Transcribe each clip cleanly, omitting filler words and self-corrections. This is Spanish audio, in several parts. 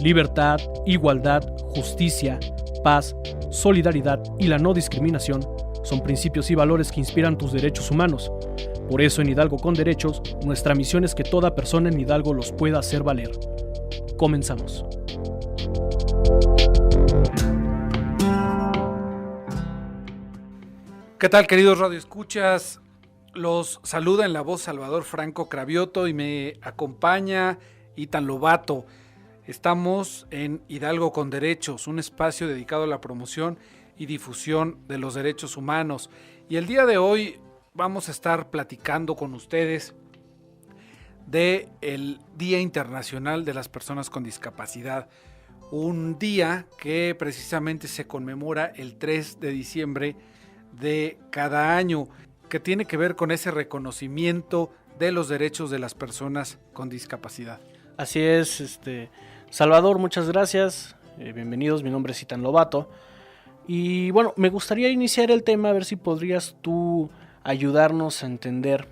Libertad, igualdad, justicia, paz, solidaridad y la no discriminación son principios y valores que inspiran tus derechos humanos. Por eso en Hidalgo con Derechos, nuestra misión es que toda persona en Hidalgo los pueda hacer valer. Comenzamos. ¿Qué tal, queridos radioescuchas? Los saluda en la voz Salvador Franco Cravioto y me acompaña Itan Lobato. Estamos en Hidalgo con Derechos, un espacio dedicado a la promoción y difusión de los derechos humanos. Y el día de hoy vamos a estar platicando con ustedes del Día Internacional de las Personas con Discapacidad. Un día que precisamente se conmemora el 3 de diciembre de cada año, que tiene que ver con ese reconocimiento de los derechos de las personas con discapacidad. Así es, Salvador, muchas gracias. Bienvenidos, mi nombre es Itan Lobato. Y bueno, me gustaría iniciar el tema, a ver si podrías tú ayudarnos a entender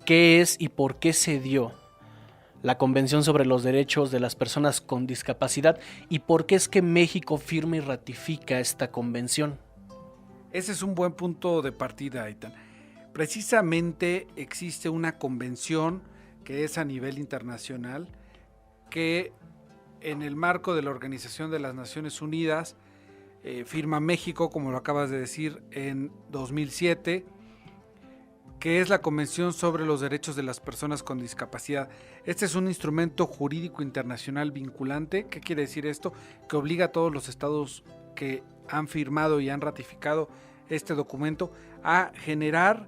qué es y por qué se dio la Convención sobre los Derechos de las Personas con Discapacidad y por qué es que México firma y ratifica esta convención. Ese es un buen punto de partida, Itan. Precisamente existe una convención que es a nivel internacional, que en el marco de la Organización de las Naciones Unidas firma México, como lo acabas de decir, en 2007, que es la Convención sobre los Derechos de las Personas con Discapacidad. Este es un instrumento jurídico internacional vinculante. ¿Qué quiere decir esto? Que obliga a todos los estados que han firmado y han ratificado este documento a generar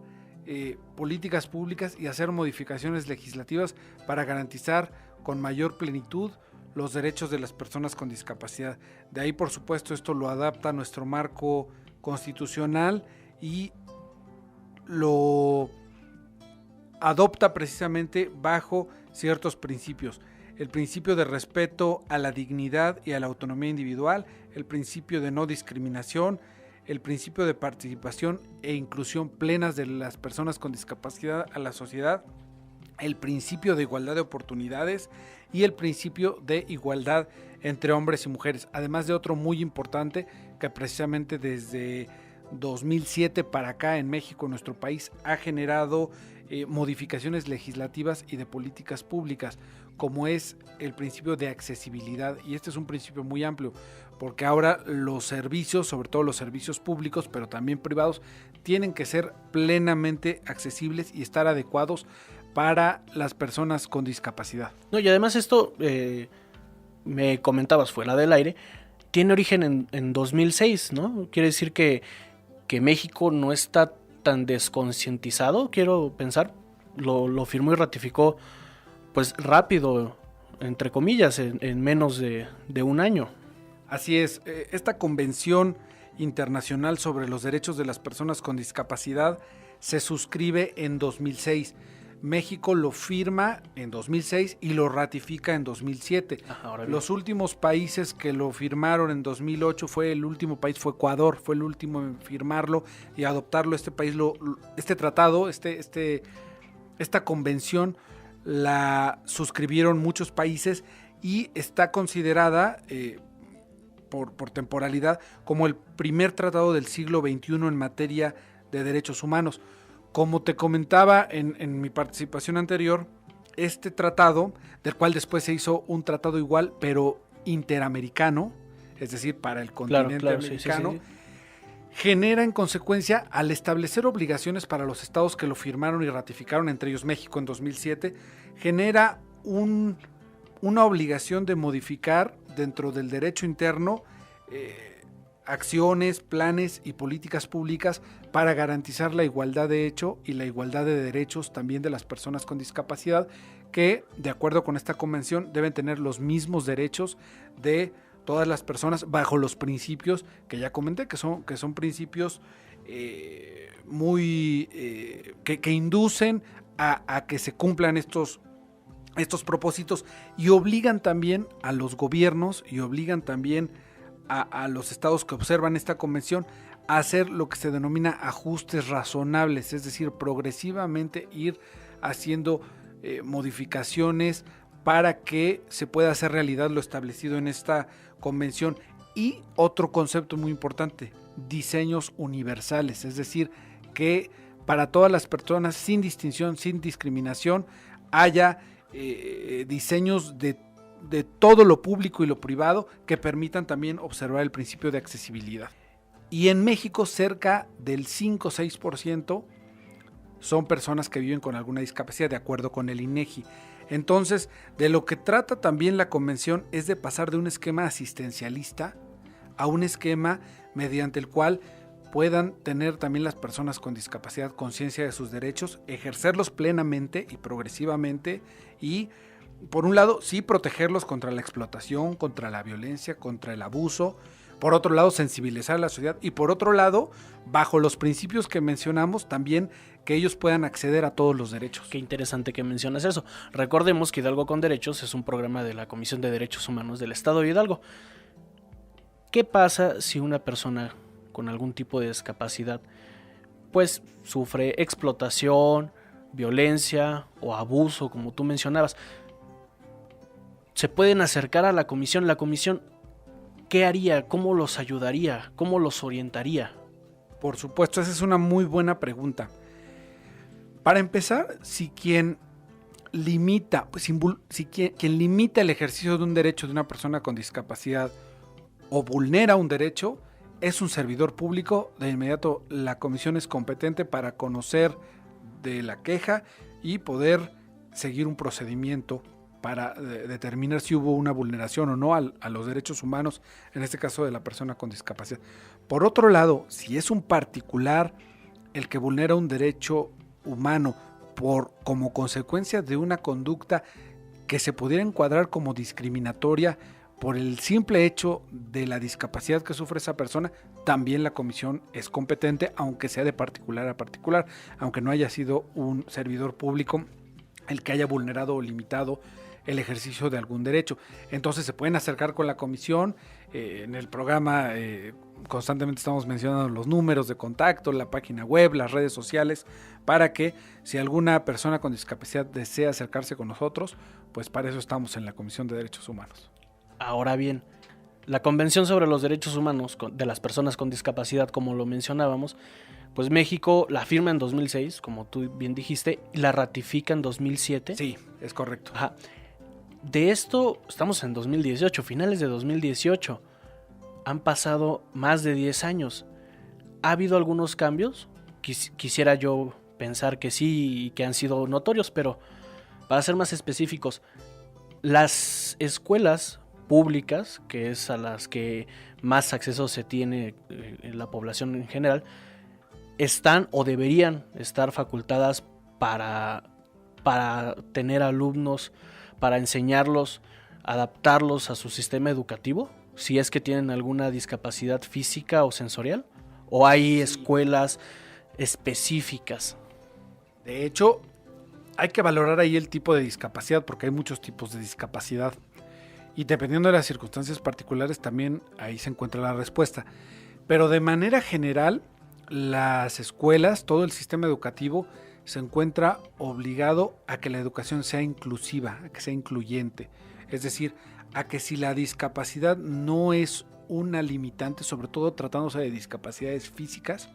políticas públicas y hacer modificaciones legislativas para garantizar con mayor plenitud los derechos de las personas con discapacidad. De ahí, por supuesto, esto lo adapta a nuestro marco constitucional y lo adopta precisamente bajo ciertos principios. El principio de respeto a la dignidad y a la autonomía individual, el principio de no discriminación, el principio de participación e inclusión plenas de las personas con discapacidad a la sociedad, el principio de igualdad de oportunidades y el principio de igualdad entre hombres y mujeres, además de otro muy importante que precisamente desde 2007 para acá en México, en nuestro país, ha generado modificaciones legislativas y de políticas públicas, como es el principio de accesibilidad. Y este es un principio muy amplio, porque ahora los servicios, sobre todo los servicios públicos, pero también privados, tienen que ser plenamente accesibles y estar adecuados para las personas con discapacidad. No, y además esto, me comentabas fuera del aire, tiene origen en 2006, ¿no? Quiere decir que México no está tan desconcientizado, quiero pensar, lo firmó y ratificó pues rápido, entre comillas, en menos de un año. Así es, esta Convención Internacional sobre los Derechos de las Personas con Discapacidad se suscribe en 2006. México lo firma en 2006 y lo ratifica en 2007. Los últimos países que lo firmaron en 2008 el último país fue Ecuador, fue el último en firmarlo y adoptarlo. Este país, este tratado, esta convención la suscribieron muchos países y está considerada por temporalidad como el primer tratado del siglo XXI en materia de derechos humanos. Como te comentaba en mi participación anterior, este tratado, del cual después se hizo un tratado igual, pero interamericano, es decir, para el continente americano, sí. Genera en consecuencia, al establecer obligaciones para los estados que lo firmaron y ratificaron, entre ellos México en 2007, genera una obligación de modificar dentro del derecho interno acciones, planes y políticas públicas para garantizar la igualdad de hecho y la igualdad de derechos también de las personas con discapacidad, que de acuerdo con esta convención deben tener los mismos derechos de todas las personas bajo los principios que ya comenté, que son principios que inducen a que se cumplan estos propósitos y obligan también a los gobiernos y obligan también a los estados que observan esta convención a hacer lo que se denomina ajustes razonables, es decir, progresivamente ir haciendo modificaciones para que se pueda hacer realidad lo establecido en esta convención. Y otro concepto muy importante, diseños universales, es decir, que para todas las personas, sin distinción, sin discriminación, haya diseños de todo lo público y lo privado que permitan también observar el principio de accesibilidad. Y en México cerca del 5 o 6% son personas que viven con alguna discapacidad, de acuerdo con el INEGI. Entonces, de lo que trata también la convención es de pasar de un esquema asistencialista a un esquema mediante el cual puedan tener también las personas con discapacidad conciencia de sus derechos, ejercerlos plenamente y progresivamente y, por un lado, sí protegerlos contra la explotación, contra la violencia, contra el abuso. Por otro lado, sensibilizar a la sociedad y por otro lado, bajo los principios que mencionamos, también que ellos puedan acceder a todos los derechos. Qué interesante que mencionas eso. Recordemos que Hidalgo con Derechos es un programa de la Comisión de Derechos Humanos del Estado de Hidalgo. ¿Qué pasa si una persona con algún tipo de discapacidad pues sufre explotación, violencia o abuso, como tú mencionabas? Se pueden acercar a la comisión. La comisión, ¿qué haría? ¿Cómo los ayudaría? ¿Cómo los orientaría? Por supuesto, esa es una muy buena pregunta. Para empezar, si quien limita el ejercicio de un derecho de una persona con discapacidad o vulnera un derecho, es un servidor público, de inmediato la comisión es competente para conocer de la queja y poder seguir un procedimiento para determinar si hubo una vulneración o no a los derechos humanos, en este caso de la persona con discapacidad. Por otro lado, si es un particular el que vulnera un derecho humano como consecuencia de una conducta que se pudiera encuadrar como discriminatoria por el simple hecho de la discapacidad que sufre esa persona, también la comisión es competente, aunque sea de particular a particular, aunque no haya sido un servidor público el que haya vulnerado o limitado el ejercicio de algún derecho. Entonces se pueden acercar con la comisión. En el programa constantemente estamos mencionando los números de contacto, la página web, las redes sociales, para que si alguna persona con discapacidad desea acercarse con nosotros, pues para eso estamos en la Comisión de Derechos Humanos. Ahora bien, la Convención sobre los Derechos Humanos de las Personas con Discapacidad, como lo mencionábamos, pues México la firma en 2006, como tú bien dijiste, y la ratifica en 2007. Sí, es correcto. Ajá. De esto, estamos en 2018, finales de 2018. Han pasado más de 10 años. ¿Ha habido algunos cambios? Quisiera yo pensar que sí y que han sido notorios, pero para ser más específicos, las escuelas públicas, que es a las que más acceso se tiene en la población en general, están o deberían estar facultadas para tener alumnos, para enseñarlos, adaptarlos a su sistema educativo, si es que tienen alguna discapacidad física o sensorial, o hay escuelas específicas. De hecho, hay que valorar ahí el tipo de discapacidad, porque hay muchos tipos de discapacidad. Y dependiendo de las circunstancias particulares, también ahí se encuentra la respuesta. Pero de manera general, las escuelas, todo el sistema educativo, se encuentra obligado a que la educación sea inclusiva, a que sea incluyente. Es decir, a que si la discapacidad no es una limitante, sobre todo tratándose de discapacidades físicas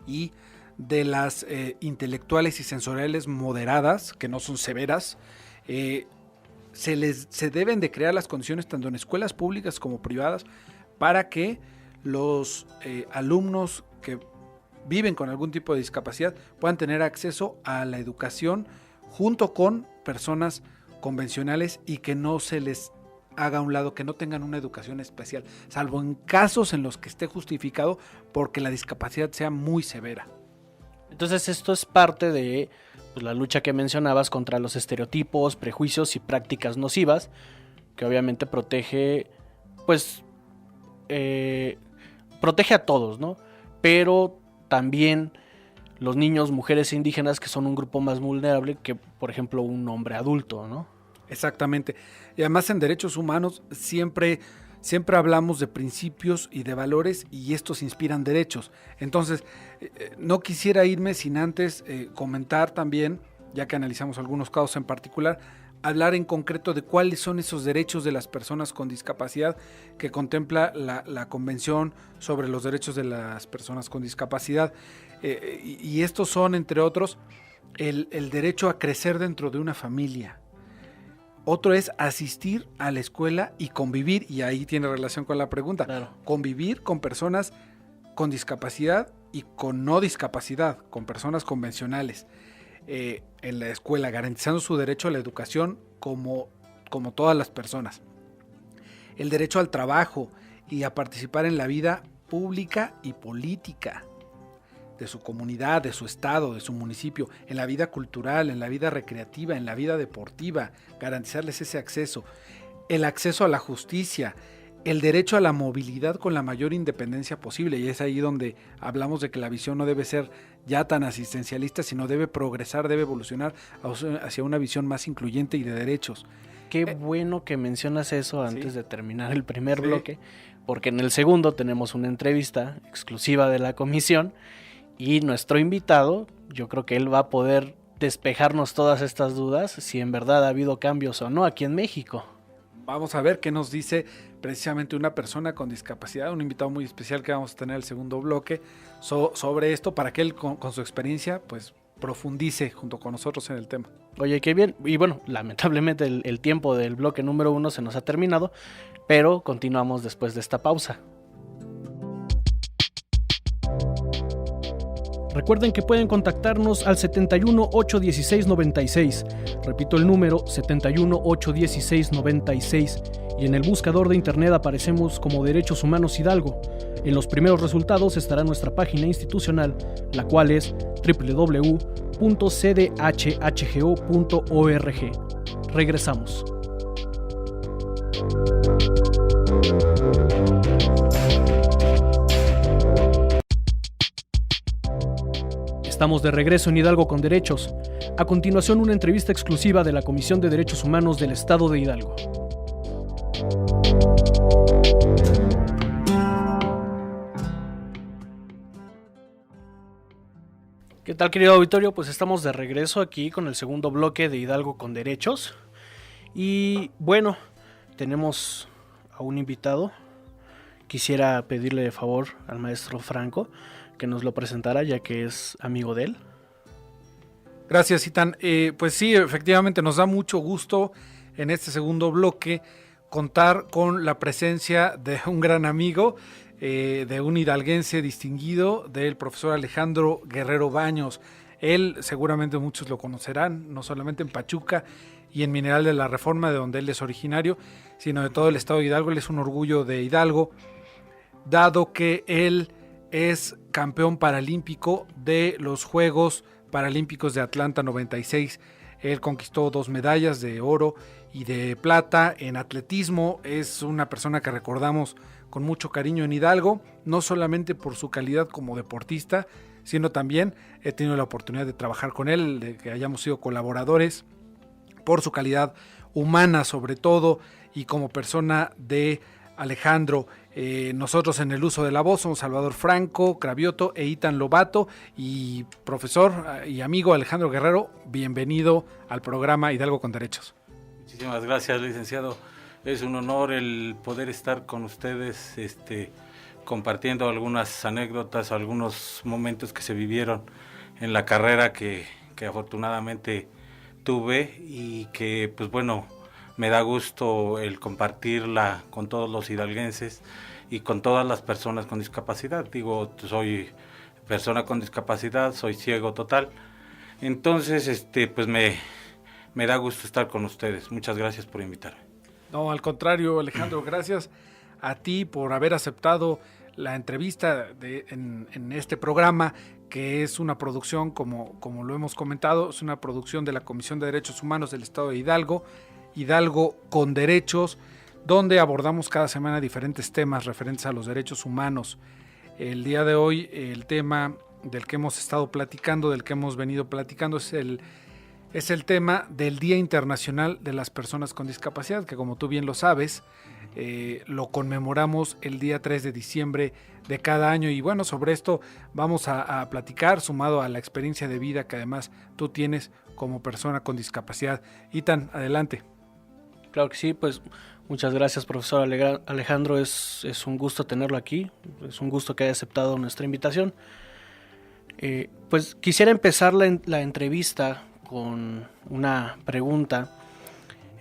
y de las intelectuales y sensoriales moderadas, que no son severas, se deben de crear las condiciones tanto en escuelas públicas como privadas para que los alumnos que viven con algún tipo de discapacidad puedan tener acceso a la educación junto con personas convencionales y que no se les haga a un lado, que no tengan una educación especial, salvo en casos en los que esté justificado porque la discapacidad sea muy severa. Entonces esto es parte de la lucha que mencionabas contra los estereotipos, prejuicios y prácticas nocivas, que obviamente protege a todos, ¿no? Pero también los niños, mujeres e indígenas, que son un grupo más vulnerable que, por ejemplo, un hombre adulto, ¿no? Exactamente. Y además en derechos humanos siempre hablamos de principios y de valores y estos inspiran derechos. Entonces, no quisiera irme sin antes comentar también, ya que analizamos algunos casos en particular, hablar en concreto de cuáles son esos derechos de las personas con discapacidad que contempla la Convención sobre los Derechos de las Personas con Discapacidad. Y estos son, entre otros, el derecho a crecer dentro de una familia. Otro es asistir a la escuela y convivir, y ahí tiene relación con la pregunta, Claro. Convivir con personas con discapacidad y con no discapacidad, con personas convencionales. En la escuela, garantizando su derecho a la educación como todas las personas. El derecho al trabajo y a participar en la vida pública y política de su comunidad, de su estado, de su municipio, en la vida cultural, en la vida recreativa, en la vida deportiva, garantizarles ese acceso. El acceso a la justicia, el derecho a la movilidad con la mayor independencia posible, y es ahí donde hablamos de que la visión no debe ser ya tan asistencialista, sino debe progresar, debe evolucionar hacia una visión más incluyente y de derechos. Qué bueno que mencionas eso antes de terminar el primer bloque, porque en el segundo tenemos una entrevista exclusiva de la comisión y nuestro invitado, yo creo que él va a poder despejarnos todas estas dudas si en verdad ha habido cambios o no aquí en México. Vamos a ver qué nos dice precisamente una persona con discapacidad, un invitado muy especial que vamos a tener en el segundo bloque sobre esto, para que él con su experiencia pues profundice junto con nosotros en el tema. Oye, qué bien. Y bueno, lamentablemente el tiempo del bloque número 1 se nos ha terminado, pero continuamos después de esta pausa. Recuerden que pueden contactarnos al 71 816 96. Repito el número 71 816 96. Y en el buscador de internet aparecemos como Derechos Humanos Hidalgo. En los primeros resultados estará nuestra página institucional, la cual es www.cdhhgo.org. Regresamos. Estamos de regreso en Hidalgo con Derechos. A continuación, una entrevista exclusiva de la Comisión de Derechos Humanos del Estado de Hidalgo. ¿Qué tal, querido auditorio? Pues estamos de regreso aquí con el segundo bloque de Hidalgo con Derechos. Y bueno, tenemos a un invitado. Quisiera pedirle de favor al maestro Franco que nos lo presentara, ya que es amigo de él. Gracias, Itán. Pues sí, efectivamente nos da mucho gusto en este segundo bloque contar con la presencia de un gran amigo, de un hidalguense distinguido, del profesor Alejandro Guerrero Baños. Él seguramente muchos lo conocerán, no solamente en Pachuca y en Mineral de la Reforma, de donde él es originario, sino de todo el estado de Hidalgo. Él es un orgullo de Hidalgo, dado que él es campeón paralímpico de los Juegos Paralímpicos de Atlanta 96. Él conquistó 2 medallas de oro y de plata en atletismo. Es una persona que recordamos con mucho cariño en Hidalgo, no solamente por su calidad como deportista, sino también he tenido la oportunidad de trabajar con él, de que hayamos sido colaboradores, por su calidad humana sobre todo, y como persona de Alejandro. Nosotros en el uso de la voz somos Salvador Franco, Cravioto e Itán Lobato, y profesor y amigo Alejandro Guerrero, bienvenido al programa Hidalgo con Derechos. Muchísimas gracias, licenciado. Es un honor el poder estar con ustedes, compartiendo algunas anécdotas, algunos momentos que se vivieron en la carrera que afortunadamente tuve, y que pues bueno, me da gusto el compartirla con todos los hidalguenses y con todas las personas con discapacidad. Digo, soy persona con discapacidad, soy ciego total, entonces pues me da gusto estar con ustedes. Muchas gracias por invitarme. No, al contrario, Alejandro, gracias a ti por haber aceptado la entrevista en este programa, que es una producción, como lo hemos comentado, es una producción de la Comisión de Derechos Humanos del Estado de Hidalgo, Hidalgo con Derechos, donde abordamos cada semana diferentes temas referentes a los derechos humanos. El día de hoy, el tema del que hemos estado platicando, del que hemos venido platicando, es el tema del Día Internacional de las Personas con Discapacidad, que como tú bien lo sabes, lo conmemoramos el día 3 de diciembre de cada año. Y bueno, sobre esto vamos a platicar, sumado a la experiencia de vida que además tú tienes como persona con discapacidad. Itan, adelante. Claro que sí, pues muchas gracias, profesor Alejandro, es un gusto tenerlo aquí, es un gusto que haya aceptado nuestra invitación. Pues quisiera empezar la entrevista con una pregunta,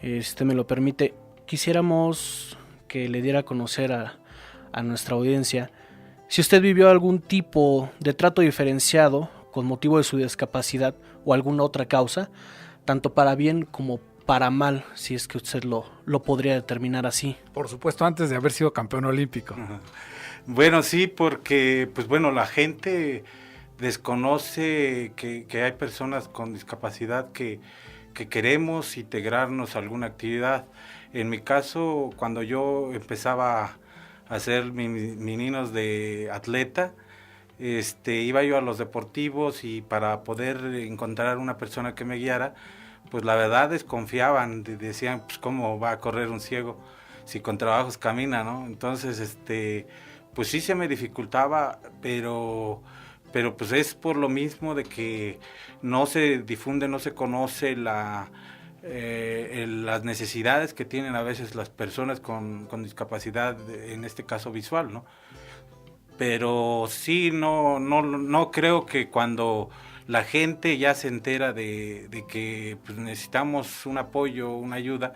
me lo permite. Quisiéramos que le diera a conocer a nuestra audiencia si usted vivió algún tipo de trato diferenciado con motivo de su discapacidad o alguna otra causa, tanto para bien como para mal, si es que usted lo podría determinar así. Por supuesto, antes de haber sido campeón olímpico. Bueno, sí, porque pues bueno, la gente desconoce que hay personas con discapacidad que queremos integrarnos a alguna actividad. En mi caso, cuando yo empezaba a hacer mis ninos de atleta, iba yo a los deportivos y para poder encontrar una persona que me guiara, pues la verdad desconfiaban, decían, pues cómo va a correr un ciego si con trabajos camina, ¿no? Entonces, pues sí se me dificultaba, pero pues es por lo mismo de que no se difunde, no se conoce las necesidades que tienen a veces las personas con discapacidad, en este caso visual, ¿no? Pero sí, no creo que cuando la gente ya se entera de que pues, necesitamos un apoyo, una ayuda,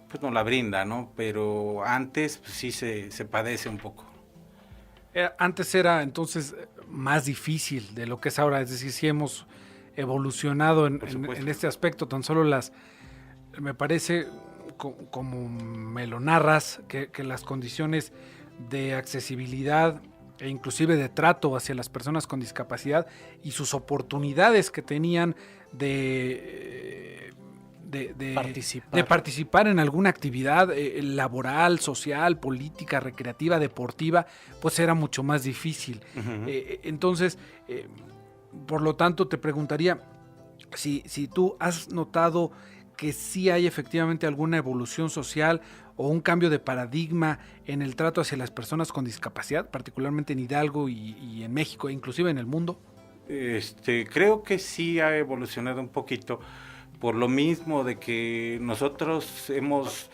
pues nos la brinda, ¿no? Pero antes pues, sí se padece un poco. Antes era entonces más difícil de lo que es ahora, es decir, sí hemos evolucionado en este aspecto, tan solo me parece, como me lo narras, que las condiciones de accesibilidad e inclusive de trato hacia las personas con discapacidad y sus oportunidades que tenían de participar en alguna actividad laboral, social, política, recreativa, deportiva, pues era mucho más difícil. Uh-huh. Entonces, por lo tanto, te preguntaría si tú has notado que sí hay efectivamente alguna evolución social o un cambio de paradigma en el trato hacia las personas con discapacidad, particularmente en Hidalgo y en México, e inclusive en el mundo. Creo que sí ha evolucionado un poquito, por lo mismo de que nosotros hemos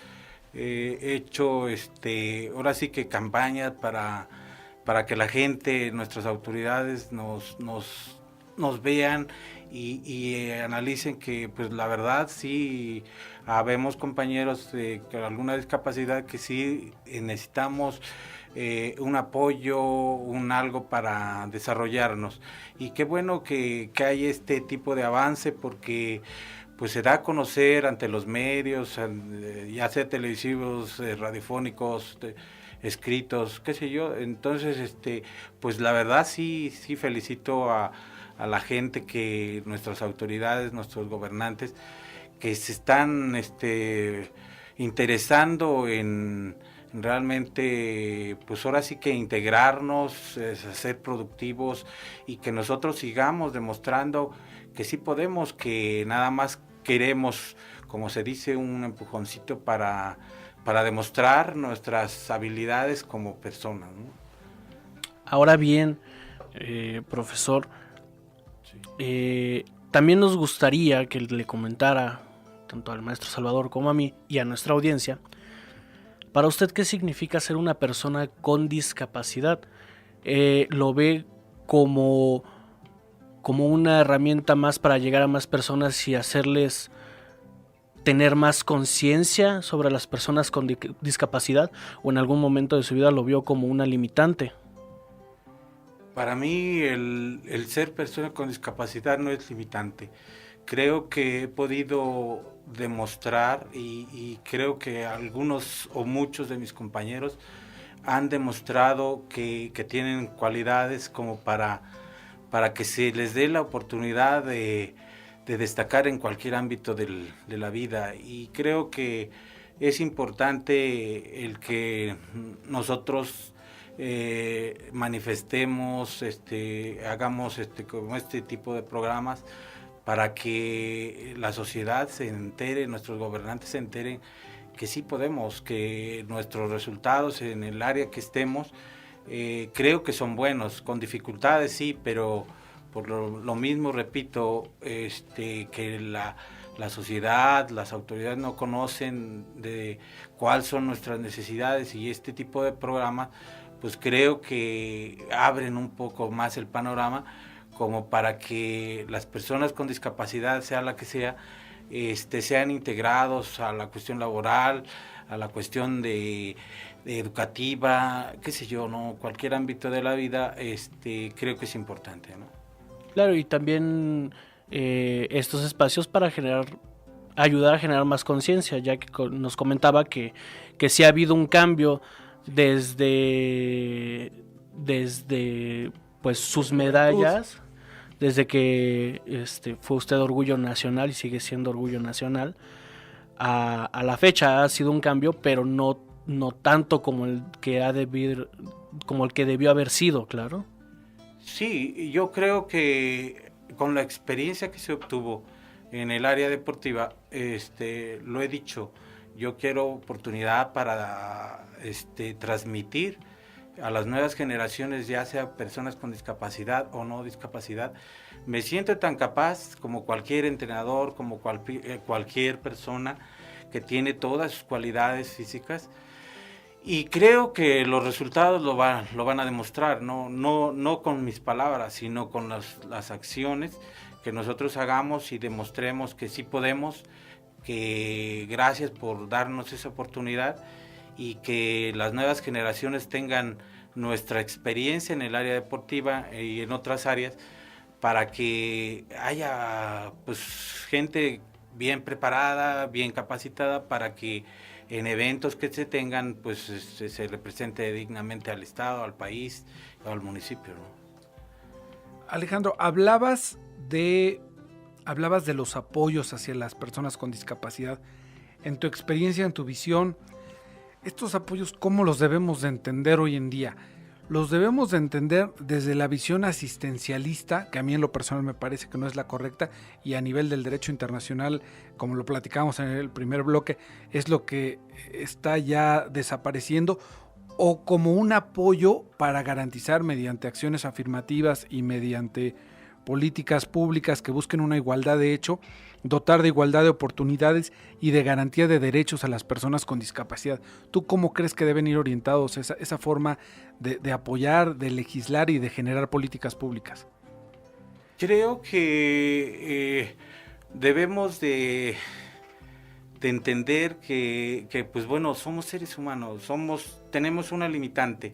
hecho ahora sí que campañas para que la gente, nuestras autoridades nos vean y analicen que pues la verdad sí habemos compañeros con alguna discapacidad que sí necesitamos un apoyo, un algo para desarrollarnos, y qué bueno que hay este tipo de avance, porque pues se da a conocer ante los medios, ya sea televisivos, radiofónicos, escritos, qué sé yo. Entonces pues la verdad sí felicito a la gente, que nuestras autoridades, nuestros gobernantes, que se están interesando en realmente, pues ahora sí que integrarnos, ser productivos, y que nosotros sigamos demostrando que sí podemos, que nada más queremos, como se dice, un empujoncito para demostrar nuestras habilidades como personas, ¿no? Ahora bien, profesor, también nos gustaría que le comentara tanto al maestro Salvador como a mí y a nuestra audiencia, para usted, ¿qué significa ser una persona con discapacidad? ¿Lo ve como una herramienta más para llegar a más personas y hacerles tener más conciencia sobre las personas con discapacidad, o en algún momento de su vida lo vio como una limitante? Para mí el ser persona con discapacidad no es limitante. Creo que he podido demostrar, y creo que algunos o muchos de mis compañeros han demostrado que tienen cualidades como para que se les dé la oportunidad de destacar en cualquier ámbito de la vida. Y creo que es importante el que nosotros manifestemos, hagamos como este tipo de programas, para que la sociedad se entere, nuestros gobernantes se enteren que sí podemos, que nuestros resultados en el área que estemos, creo que son buenos, con dificultades sí, pero Por lo mismo, repito, que la sociedad, las autoridades no conocen de cuáles son nuestras necesidades, y este tipo de programas pues creo que abren un poco más el panorama como para que las personas con discapacidad, sea la que sea, sean integrados a la cuestión laboral, a la cuestión de educativa, qué sé yo, ¿no? Cualquier ámbito de la vida, creo que es importante, ¿no? Claro, y también estos espacios para ayudar a generar más conciencia, ya que nos comentaba que sí ha habido un cambio desde pues sus medallas, desde que fue usted Orgullo Nacional y sigue siendo Orgullo Nacional, a la fecha ha sido un cambio, pero no tanto como el que debió haber sido, claro. Sí, yo creo que con la experiencia que se obtuvo en el área deportiva, lo he dicho, yo quiero oportunidad para transmitir a las nuevas generaciones, ya sea personas con discapacidad o no discapacidad. Me siento tan capaz como cualquier entrenador, como cualquier persona que tiene todas sus cualidades físicas, y creo que los resultados lo van a demostrar, no con mis palabras, sino con las acciones que nosotros hagamos y demostremos que sí podemos, que gracias por darnos esa oportunidad, y que las nuevas generaciones tengan nuestra experiencia en el área deportiva y en otras áreas, para que haya pues gente bien preparada, bien capacitada, para que en eventos que se tengan pues se represente dignamente al Estado, al país o al municipio, ¿no? Alejandro, hablabas de los apoyos hacia las personas con discapacidad. En tu experiencia, en tu visión, estos apoyos, ¿cómo los debemos de entender hoy en día? Los debemos de entender desde la visión asistencialista, que a mí en lo personal me parece que no es la correcta, y a nivel del derecho internacional, como lo platicamos en el primer bloque, es lo que está ya desapareciendo, o como un apoyo para garantizar mediante acciones afirmativas y mediante políticas públicas que busquen una igualdad de hecho, dotar de igualdad de oportunidades y de garantía de derechos a las personas con discapacidad. ¿Tú cómo crees que deben ir orientados esa forma de apoyar, de legislar y de generar políticas públicas? Creo que debemos de entender que pues bueno, somos seres humanos, tenemos una limitante,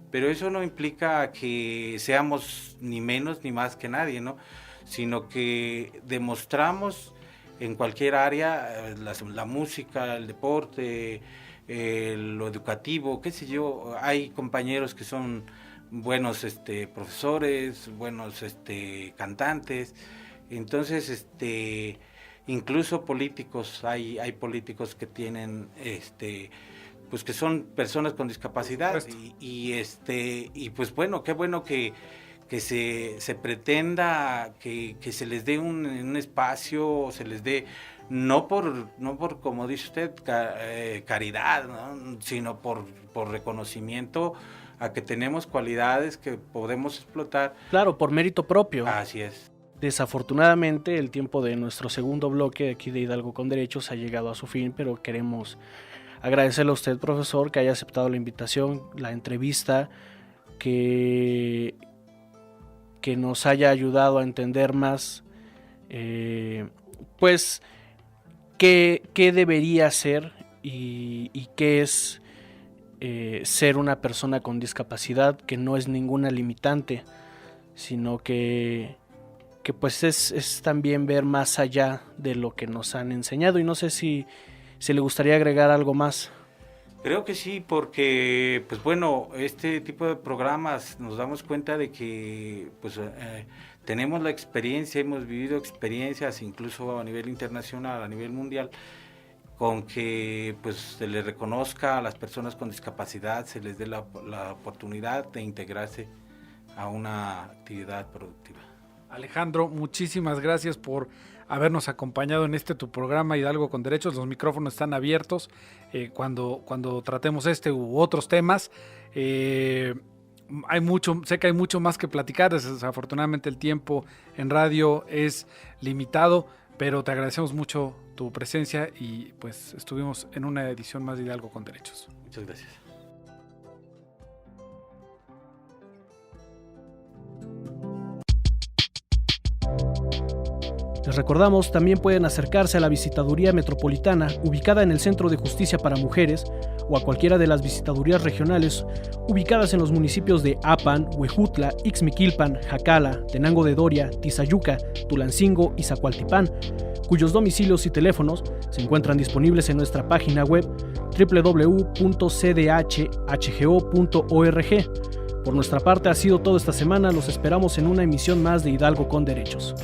pero eso no implica que seamos ni menos ni más que nadie, ¿no? Sino que demostramos en cualquier área, la música, el deporte, lo educativo, qué sé yo. Hay compañeros que son buenos profesores, buenos cantantes, entonces incluso políticos, hay políticos que tienen pues que son personas con discapacidad, y pues bueno, qué bueno que se pretenda que se les dé un espacio, se les dé, no por como dice usted, caridad, ¿no? Sino por reconocimiento a que tenemos cualidades que podemos explotar. Claro, por mérito propio. Así es. Desafortunadamente, el tiempo de nuestro segundo bloque aquí de Hidalgo con Derechos ha llegado a su fin, pero queremos agradecerle a usted, profesor, que haya aceptado la invitación, la entrevista, que nos haya ayudado a entender más, pues, qué debería ser y qué es ser una persona con discapacidad, que no es ninguna limitante, sino que pues es también ver más allá de lo que nos han enseñado. Y no sé si le gustaría agregar algo más. Creo que sí, porque pues bueno, este tipo de programas nos damos cuenta de que pues tenemos la experiencia, hemos vivido experiencias incluso a nivel internacional, a nivel mundial, con que pues se les reconozca a las personas con discapacidad, se les dé la oportunidad de integrarse a una actividad productiva. Alejandro, muchísimas gracias por habernos acompañado en tu programa Hidalgo con Derechos. Los micrófonos están abiertos cuando tratemos u otros temas. sé que hay mucho más que platicar. Desafortunadamente el tiempo en radio es limitado, pero te agradecemos mucho tu presencia y pues estuvimos en una edición más de Hidalgo con Derechos. Muchas gracias. Les recordamos, también pueden acercarse a la Visitaduría Metropolitana, ubicada en el Centro de Justicia para Mujeres, o a cualquiera de las visitadurías regionales, ubicadas en los municipios de Apan, Huejutla, Ixmiquilpan, Jacala, Tenango de Doria, Tizayuca, Tulancingo y Zacualtipán, cuyos domicilios y teléfonos se encuentran disponibles en nuestra página web www.cdhhgo.org. Por nuestra parte ha sido todo esta semana, los esperamos en una emisión más de Hidalgo con Derechos.